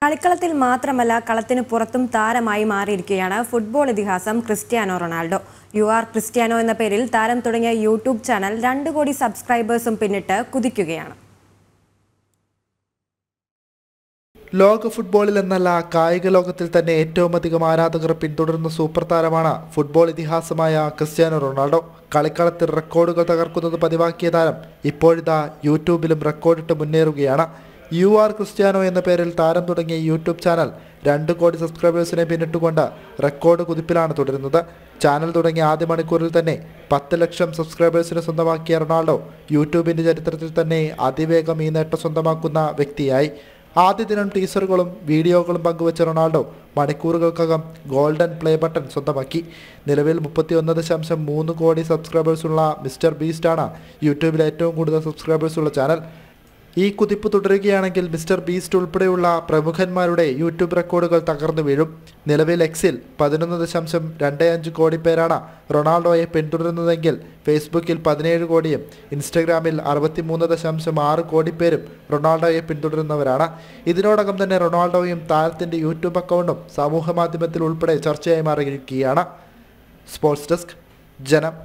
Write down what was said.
കളിക്കളത്തിൽ മാത്രമല്ല കളത്തിന് പുറത്തും താരമായി മാറിയിരിക്കുകയാണ് ഫുട്ബോൾ ഇതിഹാസം Cristiano Ronaldo. You are Cristiano എന്ന പേരിൽ താരം തുടങ്ങിയ യൂട്യൂബ് ചാനൽ 2 കോടി സബ്സ്ക്രൈബേഴ്സും പിന്നിട്ട് കുതിക്കുകയാണ്. ലോക ഫുട്ബോളിൽ എന്നല്ല കായിക ലോകത്തിൽ തന്നെ ഏറ്റവും അധികം ആരാധകർ പിന്തുടരുന്ന സൂപ്പർ താരമാണ് ഫുട്ബോൾ ഇതിഹാസമായ ക്രിസ്ത്യാനോ റൊണാൾഡോ. കളിക്കളത്തിൽ റെക്കോർഡുകൾ തകർക്കുന്നത് പതിവാക്കിയ താരം ഇപ്പോഴിതാ യൂട്യൂബിലും റെക്കോർഡിട്ട് മുന്നേറുകയാണ്. യു ആർ ക്രിസ്ത്യാനോ എന്ന പേരിൽ താരം തുടങ്ങിയ യൂട്യൂബ് ചാനൽ 2 കോടി സബ്സ്ക്രൈബേഴ്സിനെ പിന്നിട്ടുകൊണ്ട് റെക്കോർഡ് കുതിപ്പിലാണ് തുടരുന്നത്. ചാനൽ തുടങ്ങിയ ആദ്യ മണിക്കൂറിൽ തന്നെ 10 ലക്ഷം സബ്സ്ക്രൈബേഴ്സിനെ സ്വന്തമാക്കിയ റൊണാൾഡോ യൂട്യൂബിൻ്റെ ചരിത്രത്തിൽ തന്നെ അതിവേഗം ഈ നേട്ടം സ്വന്തമാക്കുന്ന വ്യക്തിയായി. ആദ്യ ദിനം ടീസറുകളും വീഡിയോകളും പങ്കുവച്ച റൊണാൾഡോ മണിക്കൂറുകൾക്കകം ഗോൾഡൻ പ്ലേ ബട്ടൺ സ്വന്തമാക്കി. നിലവിൽ 31.3 കോടി സബ്സ്ക്രൈബേഴ്സുള്ള മിസ്റ്റർ ബീസ്റ്റാണ് യൂട്യൂബിലെ ഏറ്റവും കൂടുതൽ സബ്സ്ക്രൈബേഴ്സുള്ള ചാനൽ. ഈ കുതിപ്പ് തുടരുകയാണെങ്കിൽ മിസ്റ്റർ ബീസ്റ്റ് ഉൾപ്പെടെയുള്ള പ്രമുഖന്മാരുടെ യൂട്യൂബ് റെക്കോർഡുകൾ തകർന്നു വീഴും. നിലവിൽ എക്സിൽ 11.25 കോടി പേരാണ് റൊണാൾഡോയെ പിന്തുടരുന്നതെങ്കിൽ ഫേസ്ബുക്കിൽ 17 കോടിയും ഇൻസ്റ്റഗ്രാമിൽ 63.6 കോടി പേരും റൊണാൾഡോയെ പിന്തുടരുന്നവരാണ്. ഇതിനോടകം തന്നെ റൊണാൾഡോയും താരത്തിൻ്റെ യൂട്യൂബ് അക്കൗണ്ടും സമൂഹ മാധ്യമത്തിൽ ഉൾപ്പെടെ ചർച്ചയായി മാറിയിരിക്കുകയാണ്. സ്പോർട്സ് ഡെസ്ക്, ജനം.